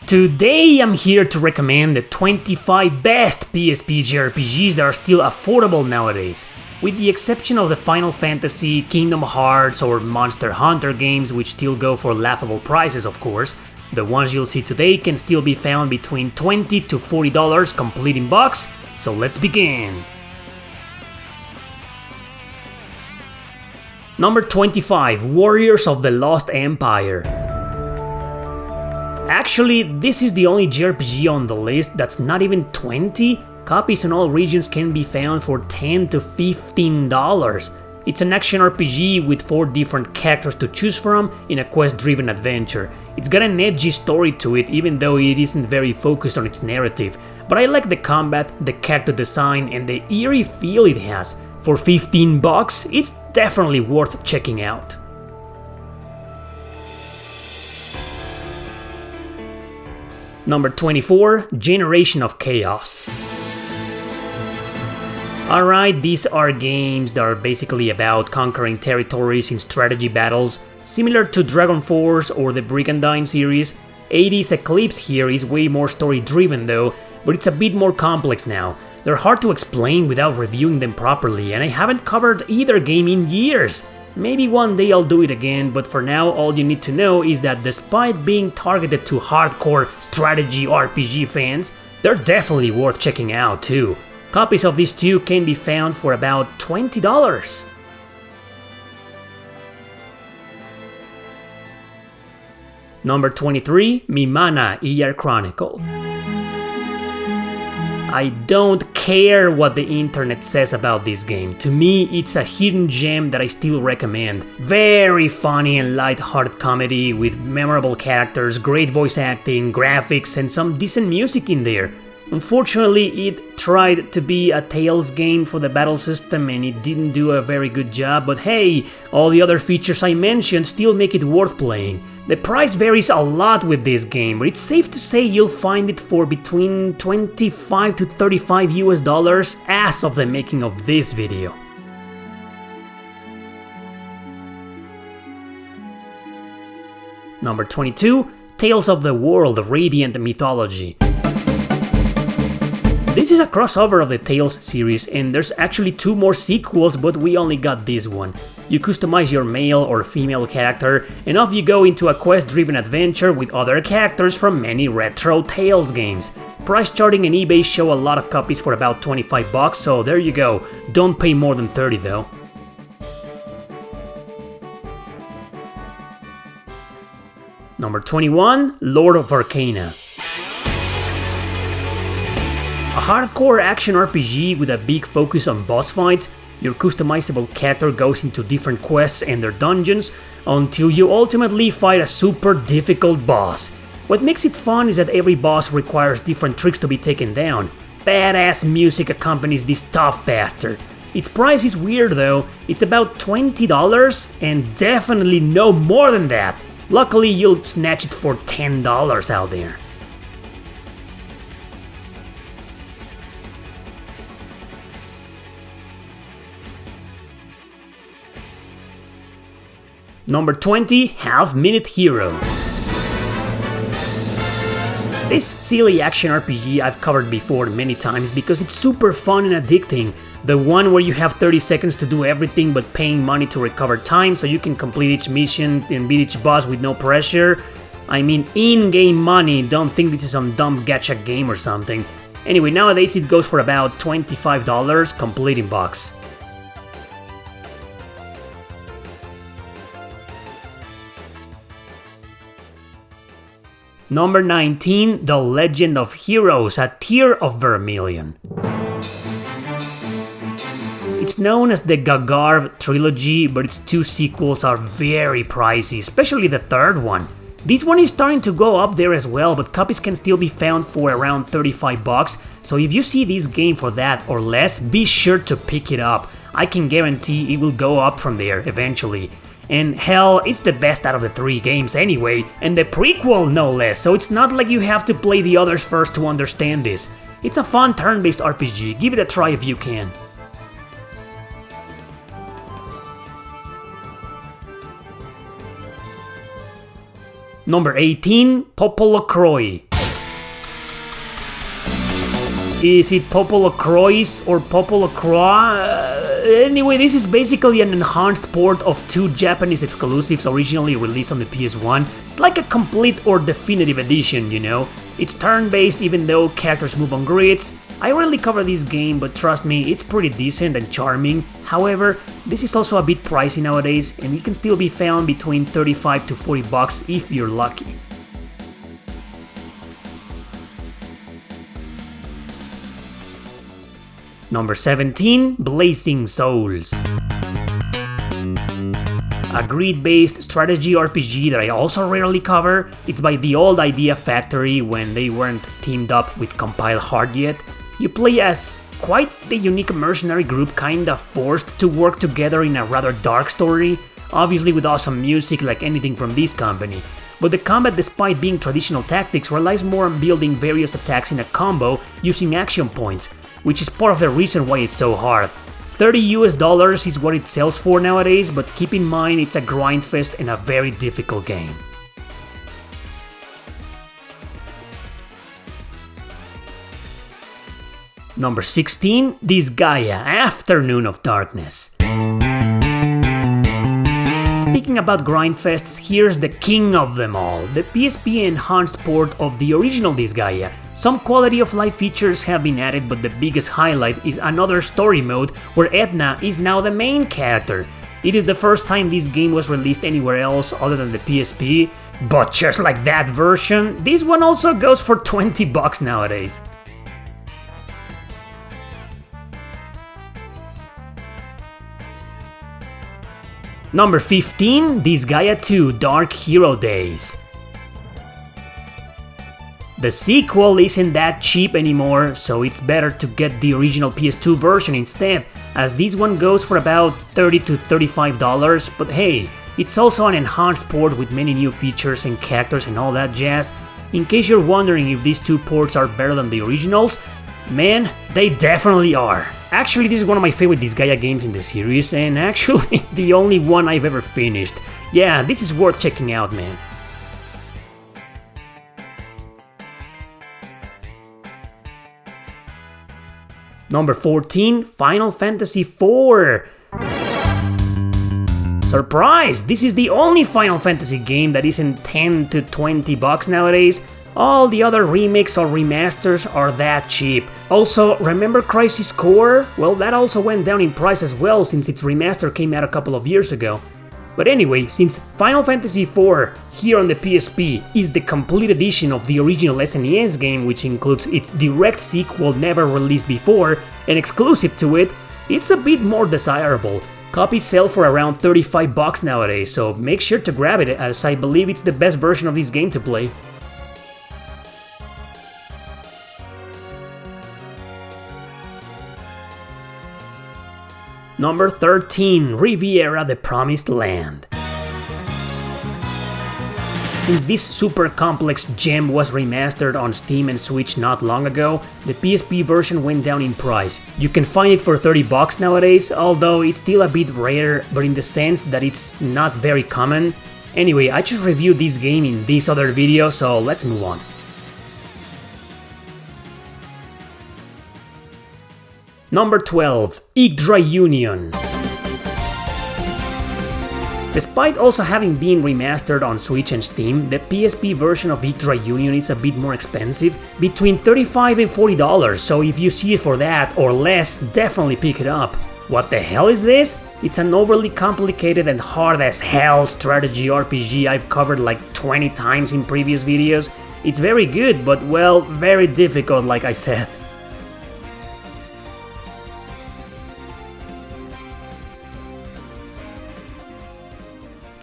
Today I'm here to recommend the 25 best PSP JRPGs that are still affordable nowadays. With the exception of the Final Fantasy, Kingdom Hearts or Monster Hunter games, which still go for laughable prices of course, the ones you'll see today can still be found between $20 to $40 complete in box, so let's begin! Number 25, Warriors of the Lost Empire. Actually, this is the only JRPG on the list that's not even 20. Copies in all regions can be found for $10 to $15. It's an action RPG with 4 different characters to choose from in a quest-driven adventure. It's got an edgy story to it even though it isn't very focused on its narrative, but I like the combat, the character design and the eerie feel it has. For $15, it's definitely worth checking out. Number 24, Generation of Chaos. Alright, these are games that are basically about conquering territories in strategy battles, similar to Dragon Force or the Brigandine series. 80's Eclipse here is way more story driven though, but it's a bit more complex now. They're hard to explain without reviewing them properly, and I haven't covered either game in years. Maybe one day I'll do it again, but for now all you need to know is that despite being targeted to hardcore strategy RPG fans, they're definitely worth checking out too. Copies of these two can be found for about $20. Number 23, Mimana ER Chronicle. I don't care what the internet says about this game. To me, it's a hidden gem that I still recommend. Very funny and light-hearted comedy with memorable characters, great voice acting, graphics, and some decent music in there. Unfortunately, it tried to be a Tales game for the battle system and it didn't do a very good job, but hey, all the other features I mentioned still make it worth playing. The price varies a lot with this game, but it's safe to say you'll find it for between $25 to $35 US as of the making of this video. Number 22, Tales of the World Radiant Mythology. This is a crossover of the Tales series and there's actually 2 more sequels, but we only got this one. You customize your male or female character and off you go into a quest-driven adventure with other characters from many retro Tales games. Price charting and eBay show a lot of copies for about $25, so there you go. Don't pay more than $30 though. Number 21, Lord of Arcana. A hardcore action RPG with a big focus on boss fights. Your customizable character goes into different quests and their dungeons until you ultimately fight a super difficult boss. What makes it fun is that every boss requires different tricks to be taken down. Badass music accompanies this tough bastard. Its price is weird though, it's about $20 and definitely no more than that. Luckily you'll snatch it for $10 out there. Number 20, Half Minute Hero. This silly action RPG I've covered before many times because it's super fun and addicting. The one where you have 30 seconds to do everything but paying money to recover time so you can complete each mission and beat each boss with no pressure. I mean in-game money, don't think this is some dumb gacha game or something. Anyway, nowadays it goes for about $25 complete in box. Number 19, The Legend of Heroes, A Tear of Vermilion. It's known as the Gagarv trilogy, but its 2 sequels are very pricey, especially the third one. This one is starting to go up there as well, but copies can still be found for around $35, so if you see this game for that or less, be sure to pick it up. I can guarantee it will go up from there eventually. And hell, it's the best out of the 3 games anyway, and the prequel no less, so it's not like you have to play the others first to understand this. It's a fun turn-based RPG, give it a try if you can. Number 18, Popolo Croy. Is it Popolo Croix or Popolo Croix? Anyway, this is basically an enhanced port of two Japanese exclusives originally released on the PS1. It's like a complete or definitive edition, you know? It's turn-based even though characters move on grids. I rarely cover this game, but trust me, it's pretty decent and charming. However, this is also a bit pricey nowadays, and it can still be found between 35 to 40 bucks if you're lucky. Number 17, Blazing Souls. A grid-based strategy RPG that I also rarely cover. It's by the old Idea Factory when they weren't teamed up with Compile Hard yet. You play as quite the unique mercenary group, kinda forced to work together in a rather dark story, obviously with awesome music like anything from this company. But the combat, despite being traditional tactics, relies more on building various attacks in a combo using action points, which is part of the reason why it's so hard. $30 is what it sells for nowadays, but keep in mind it's a grind fest and a very difficult game. Number 16, Disgaea, Afternoon of Darkness. Speaking about grindfests, here's the king of them all, the PSP enhanced port of the original Disgaea. Some quality of life features have been added, but the biggest highlight is another story mode where Edna is now the main character. It is the first time this game was released anywhere else other than the PSP, but just like that version, this one also goes for 20 bucks nowadays. Number 15, Disgaea 2 Dark Hero Days. The sequel isn't that cheap anymore, so it's better to get the original PS2 version instead, as this one goes for about $30 to $35, but hey, it's also an enhanced port with many new features and characters and all that jazz. In case you're wondering if these two ports are better than the originals, man, they definitely are. Actually, this is one of my favorite Disgaea games in the series, and actually the only one I've ever finished. Yeah, this is worth checking out, man. Number 14, Final Fantasy IV. Surprise! This is the only Final Fantasy game that isn't 10 to 20 bucks nowadays. All the other remakes or remasters are that cheap. Also, remember Crisis Core? Well, that also went down in price as well since its remaster came out a couple of years ago. But anyway, since Final Fantasy IV here on the PSP is the complete edition of the original SNES game, which includes its direct sequel never released before and exclusive to it, it's a bit more desirable. Copies sell for around 35 bucks nowadays, so make sure to grab it as I believe it's the best version of this game to play. Number 13, Riviera the Promised Land. Since this super complex gem was remastered on Steam and Switch not long ago, the PSP version went down in price. You can find it for 30 bucks nowadays, although it's still a bit rare, but in the sense that it's not very common. Anyway, I just reviewed this game in this other video, so let's move on. Number 12, Yggdra Union. Despite also having been remastered on Switch and Steam, the PSP version of Yggdra Union is a bit more expensive, between $35 and $40, so if you see it for that or less, definitely pick it up. What the hell is this? It's an overly complicated and hard as hell strategy RPG I've covered like 20 times in previous videos. It's very good, but well, very difficult like I said.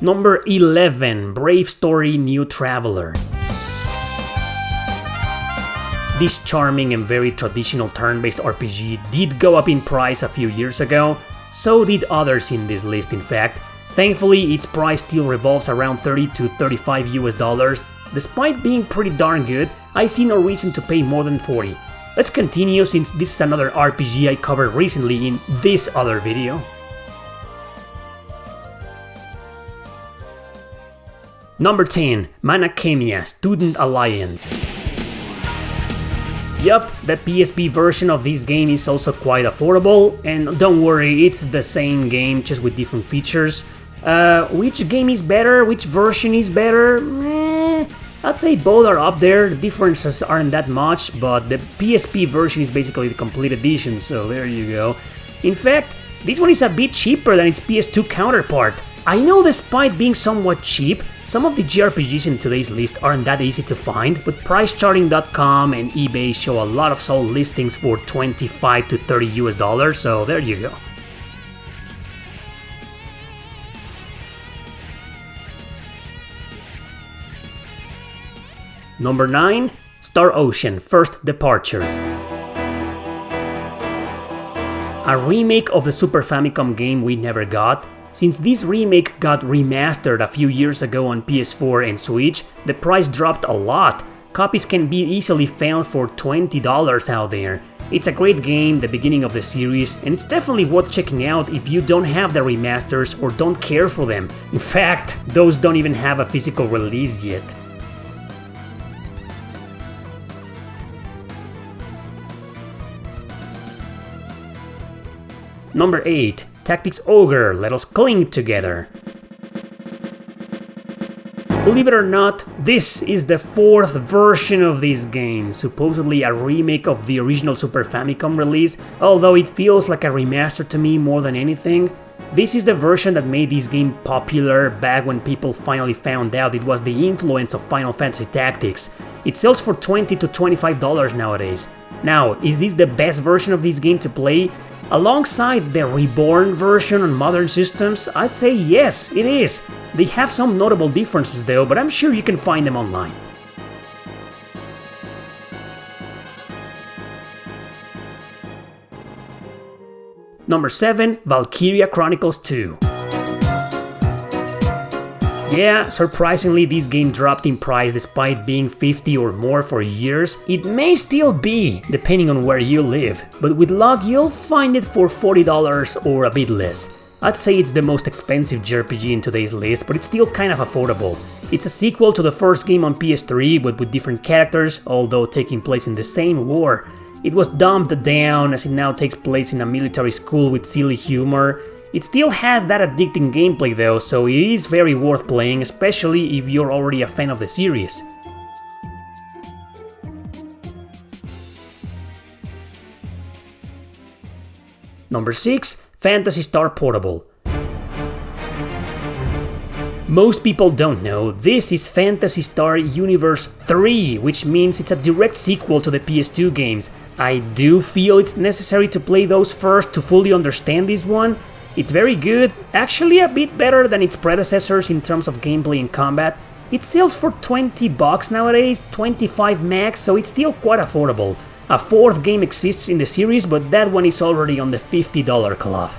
Number 11, Brave Story New Traveler. This charming and very traditional turn-based RPG did go up in price a few years ago, so did others in this list in fact. Thankfully, its price still revolves around $30 to $35 US. Despite being pretty darn good, I see no reason to pay more than $40. Let's continue since this is another RPG I covered recently in this other video. Number 10, Manakemia Student Alliance. Yup, the PSP version of this game is also quite affordable, and don't worry, it's the same game, just with different features. Which game is better? Which version is better? I'd say both are up there, the differences aren't that much, but the PSP version is basically the complete edition, so there you go. In fact, this one is a bit cheaper than its PS2 counterpart. I know despite being somewhat cheap, some of the JRPGs in today's list aren't that easy to find, but PriceCharting.com and eBay show a lot of sold listings for $25 to $30 US, so there you go. Number 9, Star Ocean: First Departure. A remake of the Super Famicom game we never got. Since this remake got remastered a few years ago on PS4 and Switch, the price dropped a lot. Copies can be easily found for $20 out there. It's a great game, the beginning of the series, and it's definitely worth checking out if you don't have the remasters or don't care for them. In fact, those don't even have a physical release yet. Number 8, Tactics Ogre: Let Us Cling Together. Believe it or not, this is the 4th version of this game, supposedly a remake of the original Super Famicom release, although it feels like a remaster to me more than anything. This is the version that made this game popular back when people finally found out it was the influence of Final Fantasy Tactics. It sells for $20 to $25 nowadays. Now, is this the best version of this game to play? Alongside the Reborn version on modern systems, I'd say yes, it is. They have some notable differences though, but I'm sure you can find them online. Number 7, Valkyria Chronicles 2. Yeah, surprisingly this game dropped in price despite being $50 or more for years. It may still be, depending on where you live, but with luck you'll find it for $40 or a bit less. I'd say it's the most expensive JRPG in today's list, but it's still kind of affordable. It's a sequel to the first game on PS3, but with different characters, although taking place in the same war. It was dumbed down as it now takes place in a military school with silly humor. It still has that addicting gameplay though, so it is very worth playing, especially if you're already a fan of the series. Number 6, Phantasy Star Portable. Most people don't know, this is Phantasy Star Universe 3, which means it's a direct sequel to the PS2 games. I do feel it's necessary to play those first to fully understand this one. It's very good, actually a bit better than its predecessors in terms of gameplay and combat. It sells for $20 nowadays, 25 max, so it's still quite affordable. A 4th game exists in the series, but that one is already on the $50 club.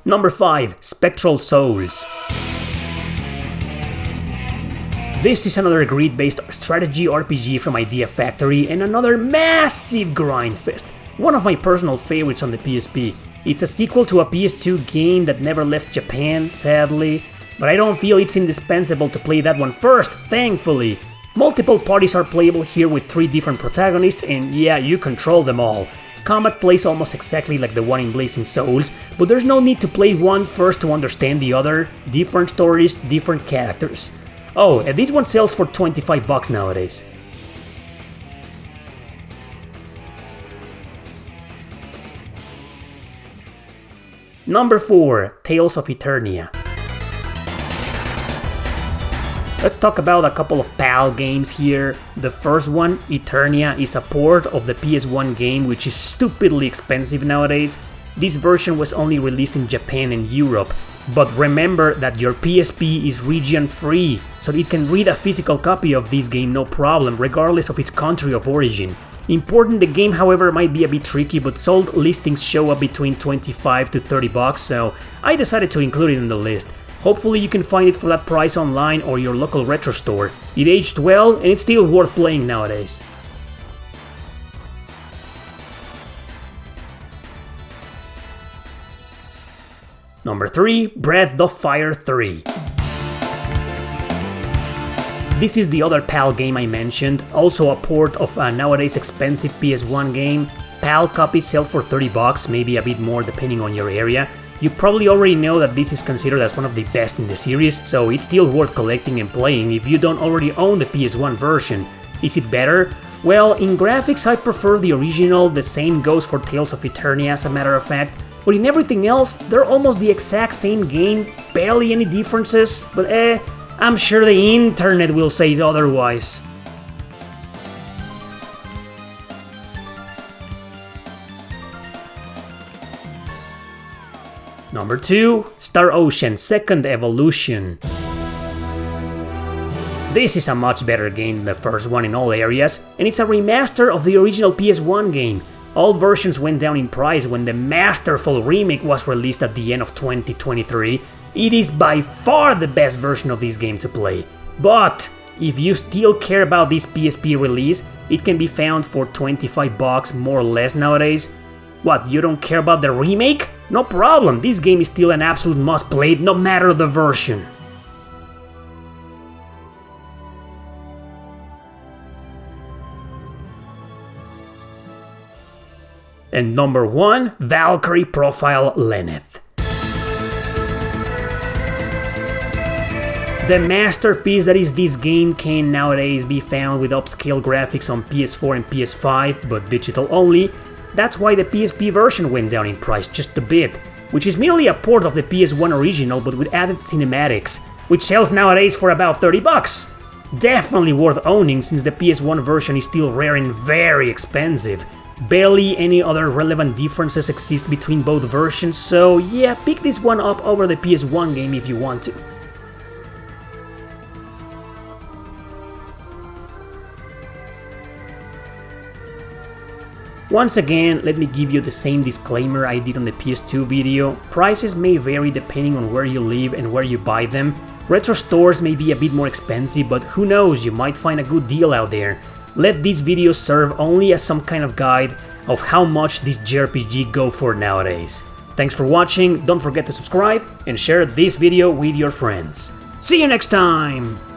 Number 5, Spectral Souls. This is another grid-based strategy RPG from Idea Factory and another massive grindfest. One of my personal favorites on the PSP. It's a sequel to a PS2 game that never left Japan, sadly, but I don't feel it's indispensable to play that one first, thankfully. Multiple parties are playable here with 3 different protagonists, and yeah, you control them all. Combat plays almost exactly like the one in Blazing Souls, but there's no need to play one first to understand the other. Different stories, different characters. Oh, and this one sells for $25 nowadays. Number 4, Tales of Eternia. Let's talk about a couple of PAL games here. The first one, Eternia, is a port of the PS1 game, which is stupidly expensive nowadays. This version was only released in Japan and Europe. But remember that your PSP is region free, so it can read a physical copy of this game no problem, regardless of its country of origin. Importing the game, however, might be a bit tricky, but sold listings show up between $25 to $30, so I decided to include it in the list. Hopefully you can find it for that price online or your local retro store. It aged well and it's still worth playing nowadays. Number 3, Breath of Fire 3. This is the other PAL game I mentioned, also a port of a nowadays expensive PS1 game. PAL copies sell for $30, maybe a bit more depending on your area. You probably already know that this is considered as one of the best in the series, so it's still worth collecting and playing if you don't already own the PS1 version. Is it better? Well, in graphics I prefer the original, the same goes for Tales of Eternia as a matter of fact, but in everything else, they're almost the exact same game, barely any differences, but I'm sure the internet will say otherwise. Number 2, Star Ocean Second Evolution. This is a much better game than the first one in all areas, and it's a remaster of the original PS1 game. All versions went down in price when the masterful remake was released at the end of 2023. It is by far the best version of this game to play. But if you still care about this PSP release, it can be found for $25 more or less nowadays. What, you don't care about the remake? No problem, this game is still an absolute must-play no matter the version. And number 1, Valkyrie Profile Lenneth. The masterpiece that is this game can nowadays be found with upscale graphics on PS4 and PS5, but digital only. That's why the PSP version went down in price just a bit, which is merely a port of the PS1 original but with added cinematics, which sells nowadays for about $30. Definitely worth owning since the PS1 version is still rare and very expensive. Barely any other relevant differences exist between both versions, so yeah, pick this one up over the PS1 game if you want to. Once again, let me give you the same disclaimer I did on the PS2 video. Prices may vary depending on where you live and where you buy them. Retro stores may be a bit more expensive, but who knows, you might find a good deal out there. Let this video serve only as some kind of guide of how much these JRPG go for nowadays. Thanks for watching, don't forget to subscribe and share this video with your friends. See you next time!